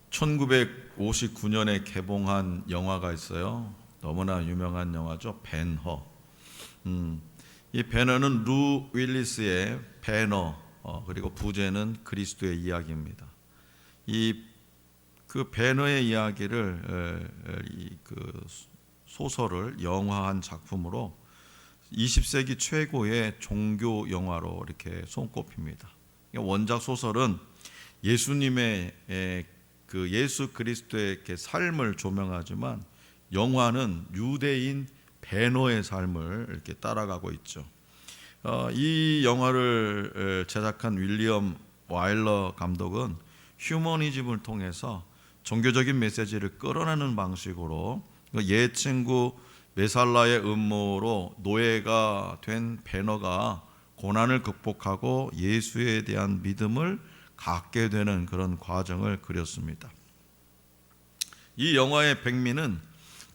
1959년에 개봉한 영화가 있어요. 너무나 유명한 영화죠. 벤허. 이 배너는 루 윌리스의 배너, 그리고 부제는 그리스도의 이야기입니다. 그 배너의 이야기를 그 소설을 영화한 작품으로 20세기 최고의 종교 영화로 이렇게 손꼽힙니다. 원작 소설은 예수님의 그 예수 그리스도의 삶을 조명하지만 영화는 유대인 베너의 삶을 이렇게 따라가고 있죠. 이 영화를 제작한 윌리엄 와일러 감독은 휴머니즘을 통해서 종교적인 메시지를 끌어내는 방식으로 옛 친구 메살라의 음모로 노예가 된 베너가 고난을 극복하고 예수에 대한 믿음을 갖게 되는 그런 과정을 그렸습니다. 이 영화의 백미는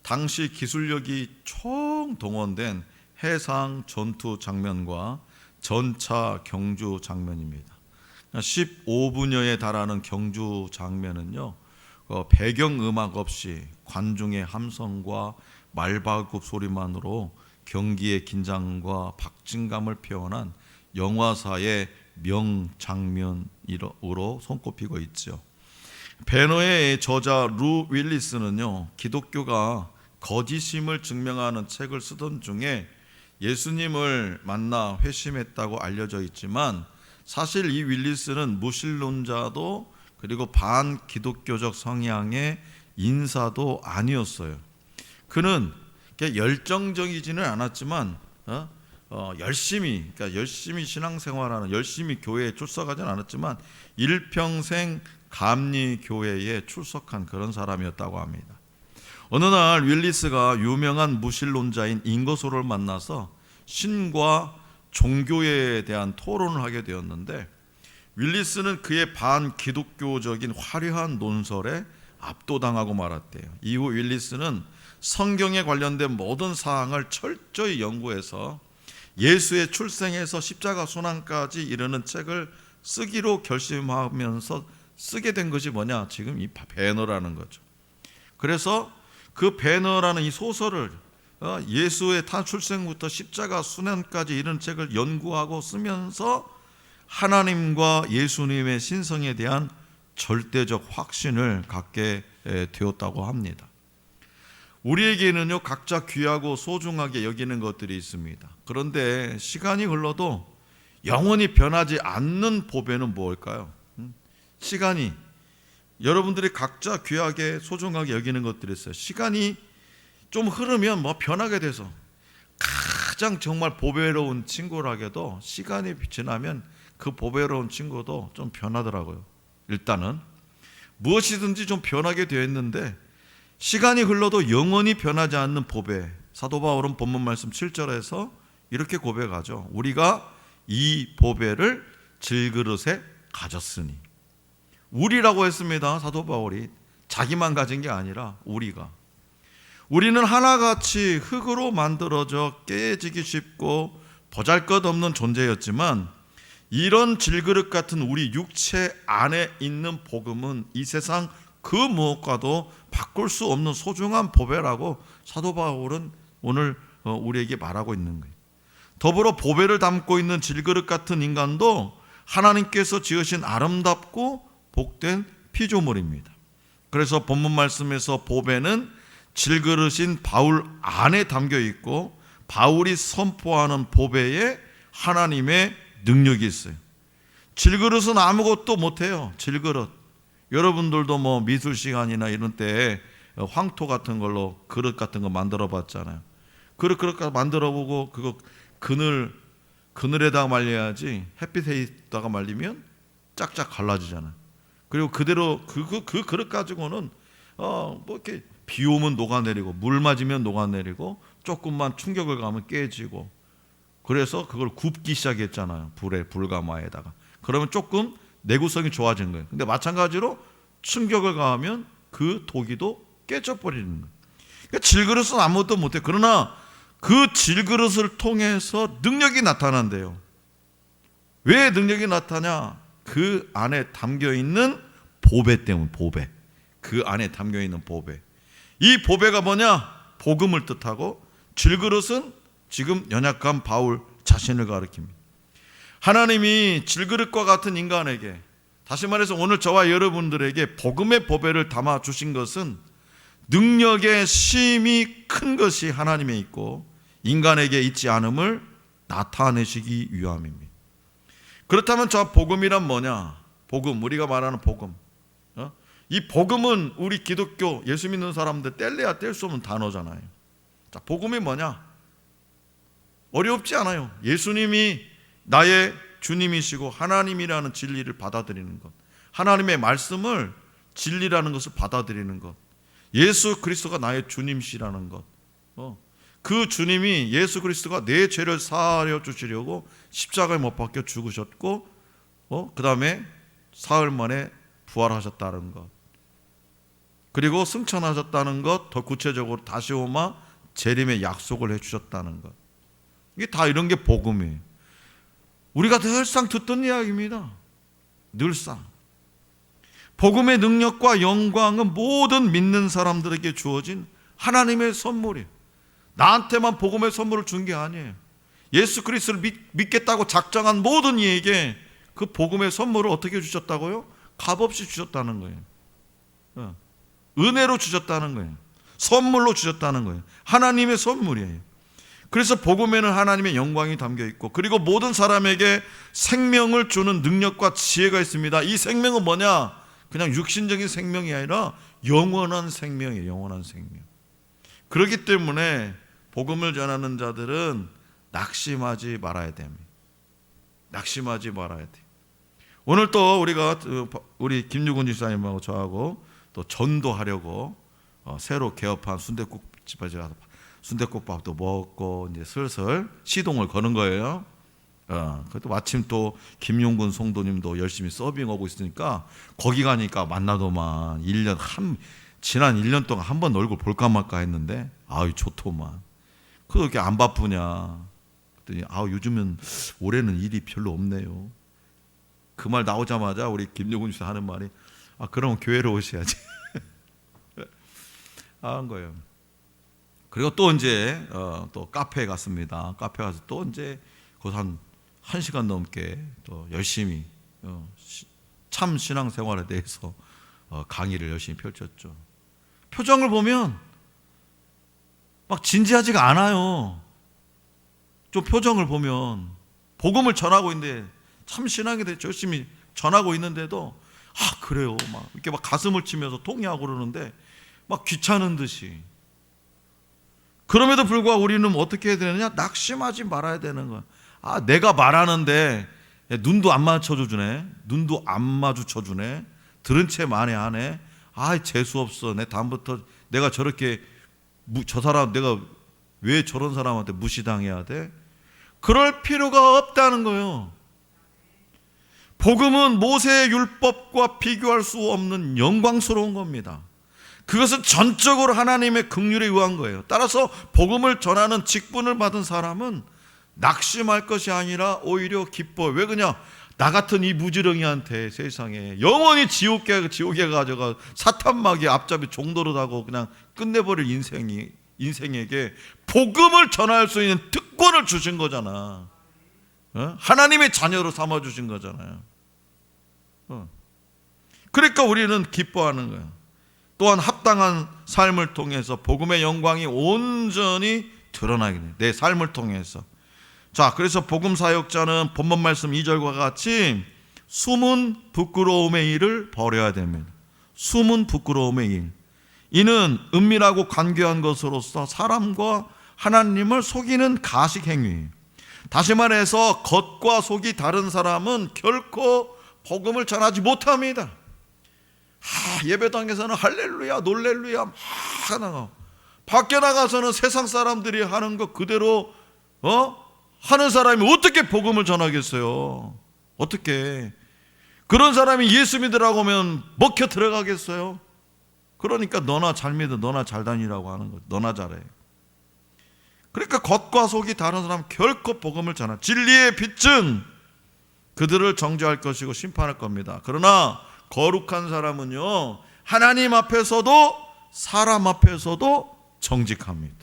당시 기술력이 총동원된 해상 전투 장면과 전차 경주 장면입니다. 15분여에 달하는 경주 장면은요, 배경음악 없이 관중의 함성과 말발굽 소리만으로 경기의 긴장과 박진감을 표현한 영화사의 명장면으로 손꼽히고 있죠. 배너의 저자 루 윌리스는요, 기독교가 거짓임을 증명하는 책을 쓰던 중에 예수님을 만나 회심했다고 알려져 있지만 사실 이 윌리스는 무신론자도 그리고 반기독교적 성향의 인사도 아니었어요. 그는 열정적이지는 않았지만 열심히 신앙생활하는, 열심히 교회에 출석하지는 않았지만 일평생 감리교회에 출석한 그런 사람이었다고 합니다. 어느 날 윌리스가 유명한 무신론자인 잉거소를 만나서 신과 종교에 대한 토론을 하게 되었는데 윌리스는 그의 반기독교적인 화려한 논설에 압도당하고 말았대요. 이후 윌리스는 성경에 관련된 모든 사항을 철저히 연구해서 예수의 출생에서 십자가 순환까지 이르는 책을 쓰기로 결심하면서 쓰게 된 것이 뭐냐? 지금 이 배너라는 거죠. 그래서 그 배너라는 이 소설을 예수의 출생부터 십자가 순환까지 이르는 책을 연구하고 쓰면서 하나님과 예수님의 신성에 대한 절대적 확신을 갖게 되었다고 합니다. 우리에게는요, 각자 귀하고 소중하게 여기는 것들이 있습니다. 그런데 시간이 흘러도 영원히 변하지 않는 보배는 무엇일까요? 시간이, 여러분들이 각자 귀하게 소중하게 여기는 것들이 있어요. 시간이 좀 흐르면 변하게 돼서 가장 정말 보배로운 친구라게도 시간이 지나면 그 보배로운 친구도 좀 변하더라고요. 일단은 무엇이든지 좀 변하게 되어 있는데 시간이 흘러도 영원히 변하지 않는 보배, 사도 바울은 본문 말씀 7절에서 이렇게 고백하죠. 우리가 이 보배를 질그릇에 가졌으니. 우리라고 했습니다. 사도 바울이 자기만 가진 게 아니라 우리는 하나같이 흙으로 만들어져 깨지기 쉽고 보잘것없는 존재였지만 이런 질그릇 같은 우리 육체 안에 있는 복음은 이 세상 그 무엇과도 바꿀 수 없는 소중한 보배라고 사도 바울은 오늘 우리에게 말하고 있는 거예요. 더불어 보배를 담고 있는 질그릇 같은 인간도 하나님께서 지으신 아름답고 복된 피조물입니다. 그래서 본문 말씀에서 보배는 질그릇인 바울 안에 담겨 있고 바울이 선포하는 보배에 하나님의 능력이 있어요. 질그릇은 아무것도 못해요. 질그릇. 여러분들도 미술 시간이나 이런 때 황토 같은 걸로 그릇 같은 거 만들어 봤잖아요. 그릇 만들어 보고 그거 그늘에다가 말려야지 햇빛에다가 말리면 짝짝 갈라지잖아요. 그리고 그대로 그 그릇 가지고는 이렇게 비 오면 녹아내리고 물 맞으면 녹아내리고 조금만 충격을 가면 깨지고, 그래서 그걸 굽기 시작했잖아요. 불가마에다가. 그러면 조금 내구성이 좋아진 거예요. 근데 마찬가지로 충격을 가하면 그 도기도 깨져버리는 거예요. 그러니까 질그릇은 아무것도 못해요. 그러나 그 질그릇을 통해서 능력이 나타난대요. 왜 능력이 나타나냐? 그 안에 담겨있는 보배 때문. 보배. 그 안에 담겨있는 보배. 이 보배가 뭐냐? 복음을 뜻하고, 질그릇은 지금 연약한 바울 자신을 가리킵니다. 하나님이 질그릇과 같은 인간에게, 다시 말해서 오늘 저와 여러분들에게 복음의 보배를 담아 주신 것은 능력의 심이 큰 것이 하나님에 있고 인간에게 있지 않음을 나타내시기 위함입니다. 그렇다면 저 복음이란 뭐냐? 복음, 우리가 말하는 복음, 이 복음은 우리 기독교 예수 믿는 사람들 뗄래야 뗄 수 없는 단어잖아요. 자, 복음이 뭐냐? 어렵지 않아요. 예수님이 나의 주님이시고 하나님이라는 진리를 받아들이는 것, 하나님의 말씀을 진리라는 것을 받아들이는 것, 예수 그리스도가 나의 주님이시라는 것, 그 주님이 예수 그리스도가 내 죄를 사하여 주시려고 십자가에 못 박혀 죽으셨고, 그 다음에 사흘 만에 부활하셨다는 것, 그리고 승천하셨다는 것, 더 구체적으로 다시 오마 재림의 약속을 해주셨다는 것, 이게 다 이런 게 복음이에요. 우리가 늘상 듣던 이야기입니다. 늘상. 복음의 능력과 영광은 모든 믿는 사람들에게 주어진 하나님의 선물이에요. 나한테만 복음의 선물을 준 게 아니에요. 예수 그리스도를 믿겠다고 작정한 모든 이에게 그 복음의 선물을 어떻게 주셨다고요? 값없이 주셨다는 거예요. 은혜로 주셨다는 거예요. 선물로 주셨다는 거예요. 하나님의 선물이에요. 그래서 복음에는 하나님의 영광이 담겨 있고, 그리고 모든 사람에게 생명을 주는 능력과 지혜가 있습니다. 이 생명은 뭐냐? 그냥 육신적인 생명이 아니라 영원한 생명이에요. 영원한 생명. 그렇기 때문에 복음을 전하는 자들은 낙심하지 말아야 됩니다. 낙심하지 말아야 돼요. 오늘 또 우리 김유근 집사님하고 저하고 또 전도하려고 새로 개업한 순댓국집에 가서 순댓국밥도 먹고 이제 슬슬 시동을 거는 거예요. 그래도 마침 또 김용근 성도님도 열심히 서빙하고 있으니까 거기 가니까 만나더만 지난 1년 동안 한 번 얼굴 볼까 말까 했는데 아유 좋더만. 그렇게 안 바쁘냐? 그랬더니 요즘은 올해는 일이 별로 없네요. 그 말 나오자마자 우리 김용근 씨가 하는 말이 그러면 교회로 오셔야지. 한 거예요. 그리고 또 이제 또 카페에 갔습니다. 카페 가서 또 이제 거기서 한 시간 넘게 또 열심히 참 신앙생활에 대해서 강의를 열심히 펼쳤죠. 표정을 보면 막 진지하지가 않아요. 좀 표정을 보면 복음을 전하고 있는데 참 신앙에 대해 열심히 전하고 있는데도 그래요. 막 이렇게 막 가슴을 치면서 통회하고 그러는데 막 귀찮은 듯이. 그럼에도 불구하고 우리는 어떻게 해야 되느냐? 낙심하지 말아야 되는 거야. 내가 말하는데 눈도 안 맞춰주네. 눈도 안 마주쳐주네. 들은 채 만회하네. 재수없어. 내 다음부터 내가 저렇게 저 사람 내가 왜 저런 사람한테 무시당해야 돼? 그럴 필요가 없다는 거예요. 복음은 모세의 율법과 비교할 수 없는 영광스러운 겁니다. 그것은 전적으로 하나님의 긍휼에 의한 거예요. 따라서 복음을 전하는 직분을 받은 사람은 낙심할 것이 아니라 오히려 기뻐요. 왜 그러냐? 나 같은 이 무지렁이한테 세상에 영원히 지옥에 가져가 사탄마귀 앞잡이 종노릇하고 그냥 끝내버릴 인생에게 복음을 전할 수 있는 특권을 주신 거잖아. 하나님의 자녀로 삼아주신 거잖아요. 그러니까 우리는 기뻐하는 거예요. 또한 합당한 삶을 통해서 복음의 영광이 온전히 드러나게 돼요. 내 삶을 통해서. 자, 그래서 복음 사역자는 본문 말씀 2절과 같이 숨은 부끄러움의 일을 버려야 됩니다. 숨은 부끄러움의 일. 이는 은밀하고 간교한 것으로서 사람과 하나님을 속이는 가식 행위예요. 다시 말해서 겉과 속이 다른 사람은 결코 복음을 전하지 못합니다. 예배당에서는 할렐루야 놀렐루야 막 나가, 밖에 나가서는 세상 사람들이 하는 거 그대로 하는 사람이 어떻게 복음을 전하겠어요? 어떻게? 그런 사람이 예수 믿으라고 하면 먹혀 들어가겠어요? 그러니까 너나 잘 믿어, 너나 잘 다니라고 하는 거죠. 너나 잘해. 그러니까 겉과 속이 다른 사람 결코 복음을 전하. 진리의 빛은 그들을 정죄할 것이고 심판할 겁니다. 그러나 거룩한 사람은요, 하나님 앞에서도 사람 앞에서도 정직합니다.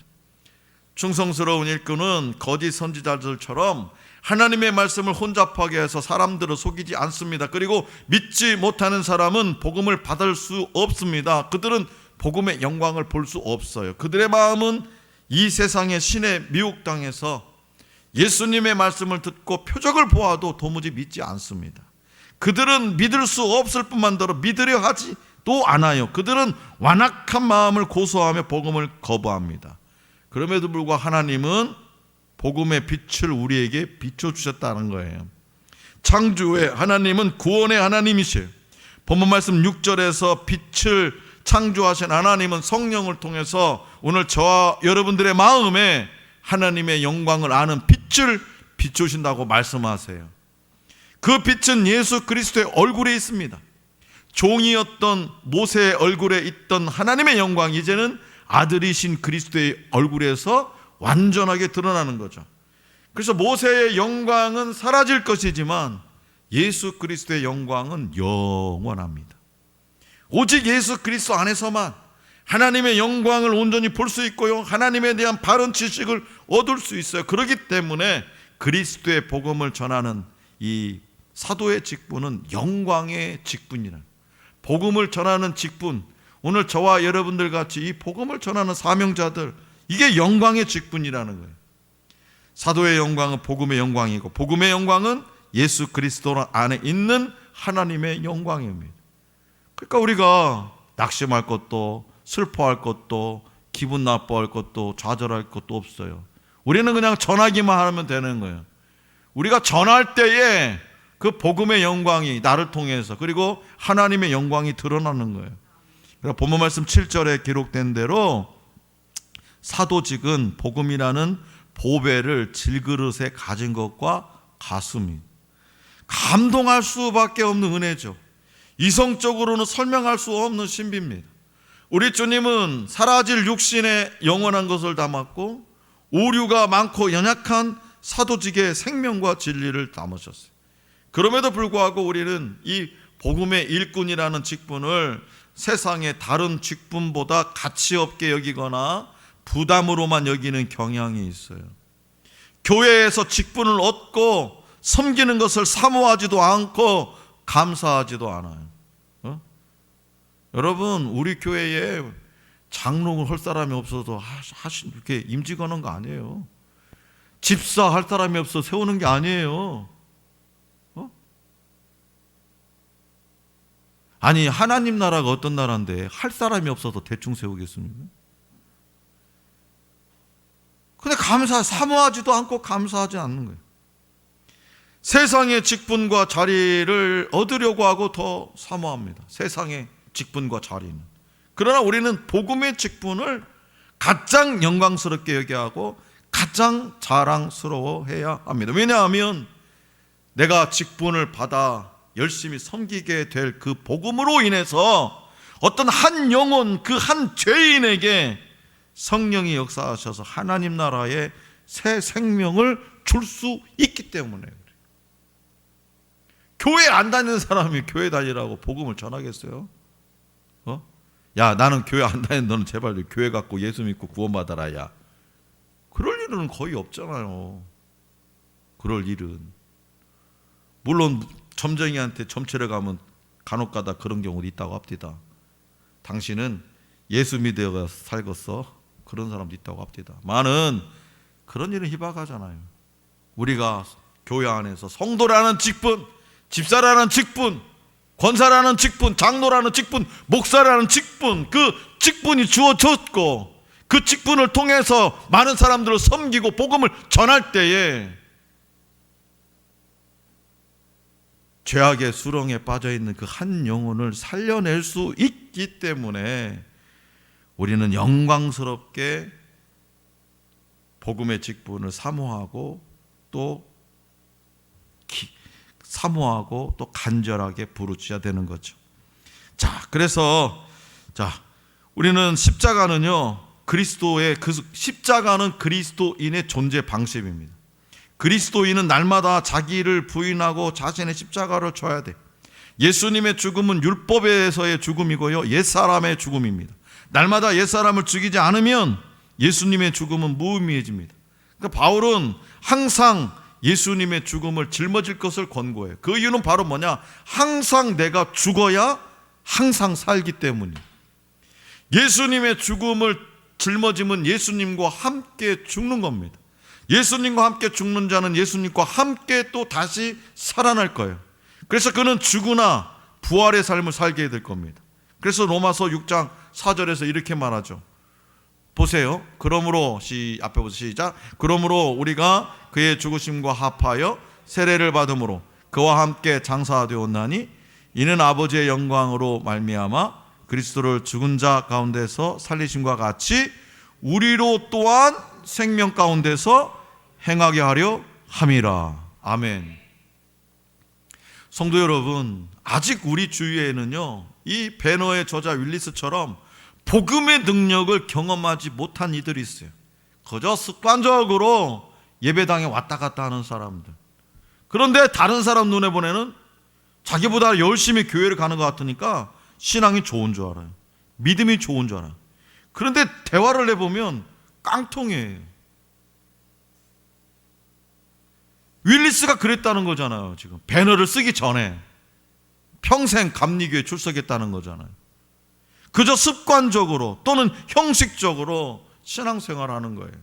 충성스러운 일꾼은 거짓 선지자들처럼 하나님의 말씀을 혼잡하게 해서 사람들을 속이지 않습니다. 그리고 믿지 못하는 사람은 복음을 받을 수 없습니다. 그들은 복음의 영광을 볼 수 없어요. 그들의 마음은 이 세상의 신에 미혹당해서 예수님의 말씀을 듣고 표적을 보아도 도무지 믿지 않습니다. 그들은 믿을 수 없을 뿐만더러 믿으려 하지도 않아요. 그들은 완악한 마음을 고소하며 복음을 거부합니다. 그럼에도 불구하고 하나님은 복음의 빛을 우리에게 비춰주셨다는 거예요. 창조의 하나님은 구원의 하나님이세요. 본문 말씀 6절에서 빛을 창조하신 하나님은 성령을 통해서 오늘 저와 여러분들의 마음에 하나님의 영광을 아는 빛을 비추신다고 말씀하세요. 그 빛은 예수 그리스도의 얼굴에 있습니다. 종이었던 모세의 얼굴에 있던 하나님의 영광이 이제는 아들이신 그리스도의 얼굴에서 완전하게 드러나는 거죠. 그래서 모세의 영광은 사라질 것이지만 예수 그리스도의 영광은 영원합니다. 오직 예수 그리스도 안에서만 하나님의 영광을 온전히 볼 수 있고요, 하나님에 대한 바른 지식을 얻을 수 있어요. 그렇기 때문에 그리스도의 복음을 전하는 이 사도의 직분은 영광의 직분이라. 복음을 전하는 직분, 오늘 저와 여러분들 같이 이 복음을 전하는 사명자들, 이게 영광의 직분이라는 거예요. 사도의 영광은 복음의 영광이고, 복음의 영광은 예수 그리스도 안에 있는 하나님의 영광입니다. 그러니까 우리가 낙심할 것도 슬퍼할 것도 기분 나빠할 것도 좌절할 것도 없어요. 우리는 그냥 전하기만 하면 되는 거예요. 우리가 전할 때에 그 복음의 영광이 나를 통해서, 그리고 하나님의 영광이 드러나는 거예요. 그러니까 본문 말씀 7절에 기록된 대로 사도직은 복음이라는 보배를 질그릇에 가진 것과 같습니다. 감동할 수밖에 없는 은혜죠. 이성적으로는 설명할 수 없는 신비입니다. 우리 주님은 사라질 육신에 영원한 것을 담았고, 오류가 많고 연약한 사도직의 생명과 진리를 담으셨어요. 그럼에도 불구하고 우리는 이 복음의 일꾼이라는 직분을 세상의 다른 직분보다 가치 없게 여기거나 부담으로만 여기는 경향이 있어요. 교회에서 직분을 얻고 섬기는 것을 사모하지도 않고 감사하지도 않아요. 여러분, 우리 교회에 장로를 할 사람이 없어서 이렇게 임직 거는 거 아니에요. 집사 할 사람이 없어 세우는 게 아니에요. 아니, 하나님 나라가 어떤 나라인데 할 사람이 없어서 대충 세우겠습니까? 근데 사모하지도 않고 감사하지 않는 거예요. 세상의 직분과 자리를 얻으려고 하고 더 사모합니다. 세상의 직분과 자리는. 그러나 우리는 복음의 직분을 가장 영광스럽게 여겨하고 가장 자랑스러워해야 합니다. 왜냐하면 내가 직분을 받아 열심히 섬기게 될 그 복음으로 인해서 어떤 한 영혼, 그 한 죄인에게 성령이 역사하셔서 하나님 나라의 새 생명을 줄 수 있기 때문에 그래요. 교회 안 다니는 사람이 교회 다니라고 복음을 전하겠어요? 야, 나는 교회 안 다니는 너는 제발 교회 갖고 예수 믿고 구원받아라. 야, 그럴 일은 거의 없잖아요. 그럴 일은. 물론 점쟁이한테 점치러 가면 간혹가다 그런 경우도 있다고 합디다. 당신은 예수 믿어 살겠어? 그런 사람도 있다고 합디다. 많은 그런 일은 희박하잖아요. 우리가 교회 안에서 성도라는 직분, 집사라는 직분, 권사라는 직분, 장로라는 직분, 목사라는 직분, 그 직분이 주어졌고 그 직분을 통해서 많은 사람들을 섬기고 복음을 전할 때에 죄악의 수렁에 빠져있는 그 한 영혼을 살려낼 수 있기 때문에 우리는 영광스럽게 복음의 직분을 사모하고 또 간절하게 부르짖어야 되는 거죠. 자, 그래서 우리는 십자가는요, 십자가는 그리스도인의 존재 방식입니다. 그리스도인은 날마다 자기를 부인하고 자신의 십자가를 져야 돼. 예수님의 죽음은 율법에서의 죽음이고요, 옛사람의 죽음입니다. 날마다 옛사람을 죽이지 않으면 예수님의 죽음은 무의미해집니다. 그러니까 바울은 항상 예수님의 죽음을 짊어질 것을 권고해요. 그 이유는 바로 뭐냐? 항상 내가 죽어야 항상 살기 때문이에요. 예수님의 죽음을 짊어지면 예수님과 함께 죽는 겁니다. 예수님과 함께 죽는 자는 예수님과 함께 또 다시 살아날 거예요. 그래서 그는 죽으나 부활의 삶을 살게 될 겁니다. 그래서 로마서 6장 4절에서 이렇게 말하죠. 보세요. 그러므로 앞에 보세요. 시작. 그러므로 우리가 그의 죽으심과 합하여 세례를 받음으로 그와 함께 장사되었나니 이는 아버지의 영광으로 말미암아 그리스도를 죽은 자 가운데서 살리심과 같이 우리로 또한 생명 가운데서 행하게 하려 함이라. 아멘. 성도 여러분, 아직 우리 주위에는요, 이 배너의 저자 윌리스처럼 복음의 능력을 경험하지 못한 이들이 있어요. 그저 습관적으로 예배당에 왔다 갔다 하는 사람들. 그런데 다른 사람 눈에 보내는 자기보다 열심히 교회를 가는 것 같으니까 신앙이 좋은 줄 알아요. 믿음이 좋은 줄 알아요. 그런데 대화를 해보면 깡통이에요. 윌리스가 그랬다는 거잖아요. 지금 배너를 쓰기 전에 평생 감리교에 출석했다는 거잖아요. 그저 습관적으로 또는 형식적으로 신앙생활하는 거예요.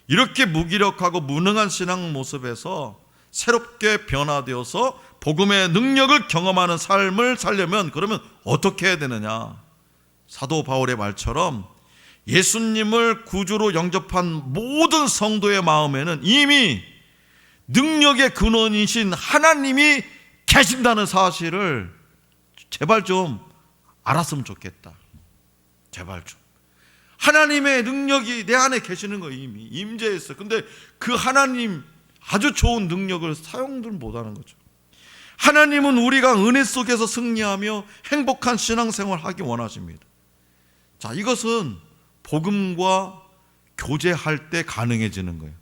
이렇게 무기력하고 무능한 신앙 모습에서 새롭게 변화되어서 복음의 능력을 경험하는 삶을 살려면 그러면 어떻게 해야 되느냐? 사도 바울의 말처럼 예수님을 구주로 영접한 모든 성도의 마음에는 이미 능력의 근원이신 하나님이 계신다는 사실을 제발 좀 알았으면 좋겠다. 제발 좀. 하나님의 능력이 내 안에 계시는 거예요. 이미 임재했어요. 근데 그 하나님 아주 좋은 능력을 사용들 못하는 거죠. 하나님은 우리가 은혜 속에서 승리하며 행복한 신앙생활을 하기 원하십니다. 자, 이것은 복음과 교제할 때 가능해지는 거예요.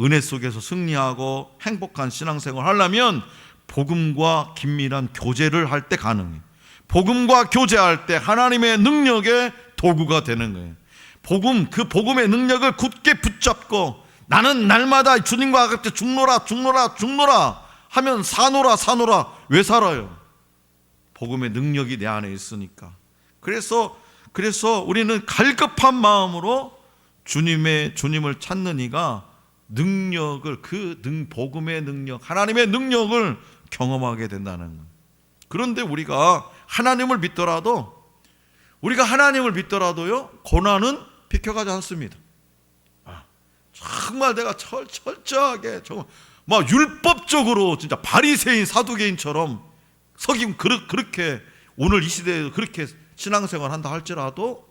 은혜 속에서 승리하고 행복한 신앙생활을 하려면 복음과 긴밀한 교제를 할 때 가능해요. 복음과 교제할 때 하나님의 능력의 도구가 되는 거예요. 그 복음의 능력을 굳게 붙잡고 나는 날마다 주님과 같이 죽노라 하면 사노라 왜 살아요? 복음의 능력이 내 안에 있으니까. 그래서 우리는 갈급한 마음으로 주님을 찾는 이가 복음의 능력, 하나님의 능력을 경험하게 된다는 거예요. 그런데 우리가 하나님을 믿더라도요, 고난은 비켜가지 않습니다. 정말 내가 철저하게 정말 막 율법적으로 진짜 바리새인 사두개인처럼 그렇게 오늘 이 시대에 그렇게 신앙생활 한다 할지라도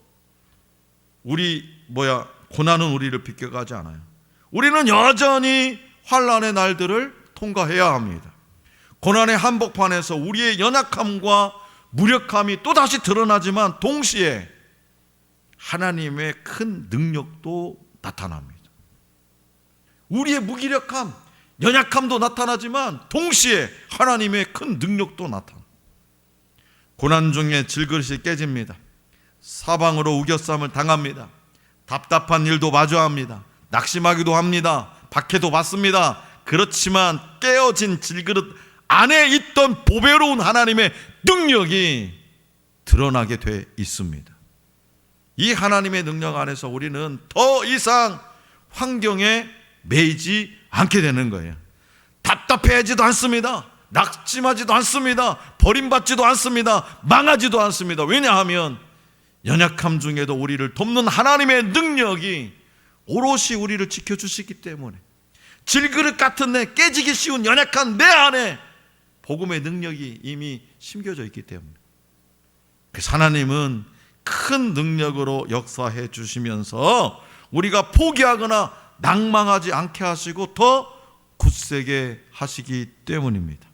고난은 우리를 비켜가지 않아요. 우리는 여전히 환난의 날들을 통과해야 합니다. 고난의 한복판에서 우리의 연약함과 무력함이 또다시 드러나지만 동시에 하나님의 큰 능력도 나타납니다. 우리의 무기력함, 연약함도 나타나지만 동시에 하나님의 큰 능력도 나타납니다. 고난 중에 질그릇이 깨집니다. 사방으로 우겨쌈을 당합니다. 답답한 일도 마주합니다. 낙심하기도 합니다. 박해도 받습니다. 그렇지만 깨어진 질그릇 안에 있던 보배로운 하나님의 능력이 드러나게 돼 있습니다. 이 하나님의 능력 안에서 우리는 더 이상 환경에 매이지 않게 되는 거예요. 답답해하지도 않습니다. 낙심하지도 않습니다. 버림받지도 않습니다. 망하지도 않습니다. 왜냐하면 연약함 중에도 우리를 돕는 하나님의 능력이 오롯이 우리를 지켜주시기 때문에 질그릇 같은 내 깨지기 쉬운 연약한 내 안에 복음의 능력이 이미 심겨져 있기 때문에 그래서 하나님은 큰 능력으로 역사해 주시면서 우리가 포기하거나 낭망하지 않게 하시고 더 굳세게 하시기 때문입니다.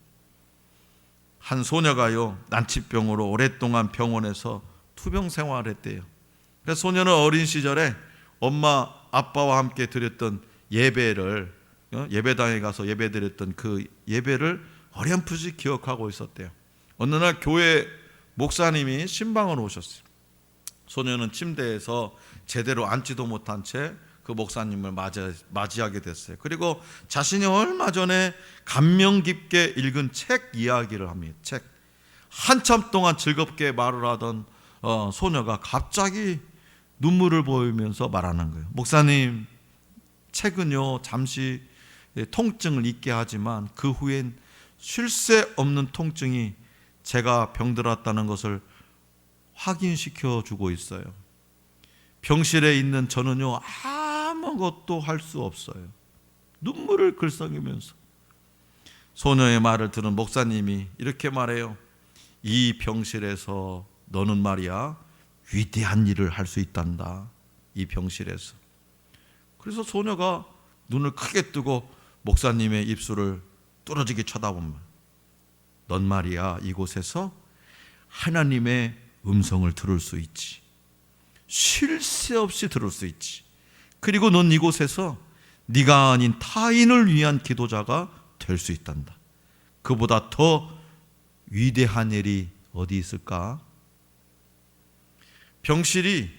한 소녀가요, 난치병으로 오랫동안 병원에서 투병 생활했대요. 그래서 소녀는 어린 시절에 엄마 아빠와 함께 드렸던 예배당에 가서 예배드렸던 그 예배를 어렴풋이 기억하고 있었대요. 어느 날 교회 목사님이 신방으로 오셨어요. 소녀는 침대에서 제대로 앉지도 못한 채 그 목사님을 맞이하게 됐어요. 그리고 자신이 얼마 전에 감명 깊게 읽은 책 이야기를 합니다. 책. 한참 동안 즐겁게 말을 하던 소녀가 갑자기 눈물을 보이면서 말하는 거예요. 목사님, 책은요 잠시 통증을 잊게 하지만 그 후엔 쉴 새 없는 통증이 제가 병들었다는 것을 확인시켜 주고 있어요. 병실에 있는 저는요 아무것도 할 수 없어요. 눈물을 글썽이면서 소녀의 말을 들은 목사님이 이렇게 말해요. 이 병실에서 너는 말이야 위대한 일을 할 수 있단다. 이 병실에서. 그래서 소녀가 눈을 크게 뜨고 목사님의 입술을 뚫어지게 쳐다보면 넌 말이야 이곳에서 하나님의 음성을 들을 수 있지. 쉴 새 없이 들을 수 있지. 그리고 넌 이곳에서 네가 아닌 타인을 위한 기도자가 될 수 있단다. 그보다 더 위대한 일이 어디 있을까? 병실이,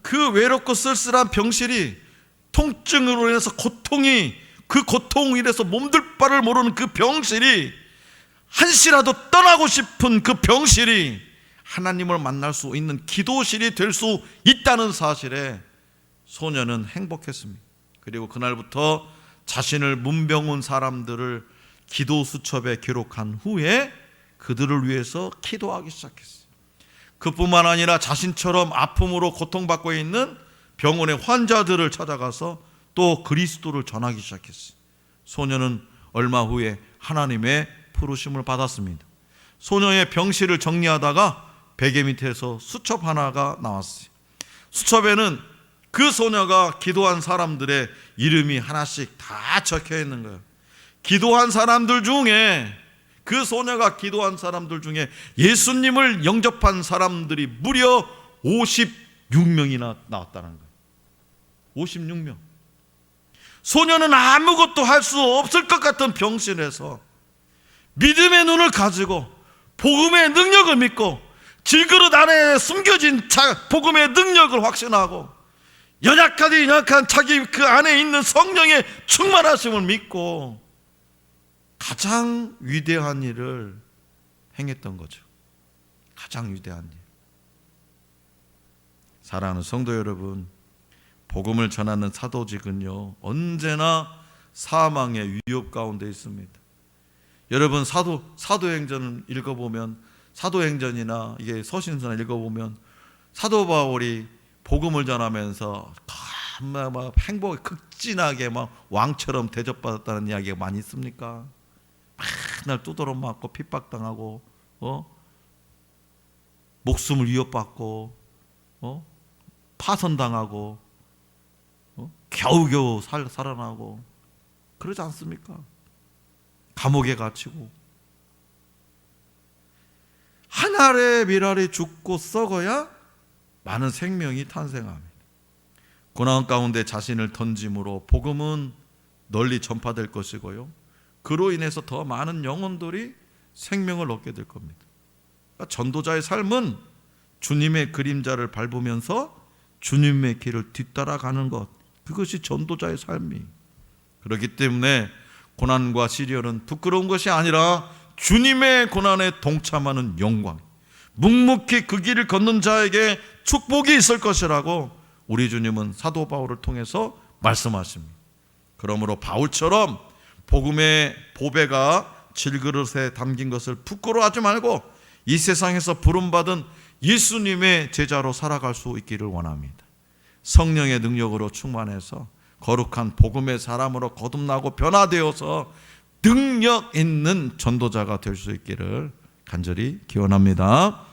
그 외롭고 쓸쓸한 병실이 통증으로 인해서 그 고통으로 인해서 몸둘 바를 모르는 그 병실이, 한시라도 떠나고 싶은 그 병실이 하나님을 만날 수 있는 기도실이 될 수 있다는 사실에 소녀는 행복했습니다. 그리고 그날부터 자신을 문병 온 사람들을 기도 수첩에 기록한 후에 그들을 위해서 기도하기 시작했어요. 그뿐만 아니라 자신처럼 아픔으로 고통받고 있는 병원의 환자들을 찾아가서 또 그리스도를 전하기 시작했어요. 소녀는 얼마 후에 하나님의 부르심을 받았습니다. 소녀의 병실을 정리하다가 베개 밑에서 수첩 하나가 나왔어요. 수첩에는 그 소녀가 기도한 사람들의 이름이 하나씩 다 적혀 있는 거예요. 기도한 사람들 중에, 그 소녀가 기도한 사람들 중에 예수님을 영접한 사람들이 무려 56명이나 나왔다는 거예요. 56명. 소녀는 아무것도 할 수 없을 것 같은 병실에서 믿음의 눈을 가지고 복음의 능력을 믿고 질그릇 안에 숨겨진 복음의 능력을 확신하고 연약한 자기 그 안에 있는 성령의 충만하심을 믿고 가장 위대한 일을 행했던 거죠. 가장 위대한 일. 사랑하는 성도 여러분, 복음을 전하는 사도직은요 언제나 사망의 위협 가운데 있습니다. 여러분 사도행전을 읽어보면, 사도행전이나 이게 서신서나 읽어보면 사도 바울이 복음을 전하면서 막 행복에 극진하게 막 왕처럼 대접받았다는 이야기가 많이 있습니까? 맨날 두드러 맞고 핍박당하고 목숨을 위협받고 파선당하고 겨우겨우 살아나고 그러지 않습니까? 감옥에 갇히고 한 알의 밀알이 죽고 썩어야 많은 생명이 탄생합니다. 고난 가운데 자신을 던짐으로 복음은 널리 전파될 것이고요, 그로 인해서 더 많은 영혼들이 생명을 얻게 될 겁니다. 그러니까 전도자의 삶은 주님의 그림자를 밟으면서 주님의 길을 뒤따라가는 것, 그것이 전도자의 삶이. 그렇기 때문에 고난과 시련은 부끄러운 것이 아니라 주님의 고난에 동참하는 영광, 묵묵히 그 길을 걷는 자에게 축복이 있을 것이라고 우리 주님은 사도 바울을 통해서 말씀하십니다. 그러므로 바울처럼 복음의 보배가 질그릇에 담긴 것을 부끄러워하지 말고 이 세상에서 부름받은 예수님의 제자로 살아갈 수 있기를 원합니다. 성령의 능력으로 충만해서 거룩한 복음의 사람으로 거듭나고 변화되어서 능력 있는 전도자가 될 수 있기를 간절히 기원합니다.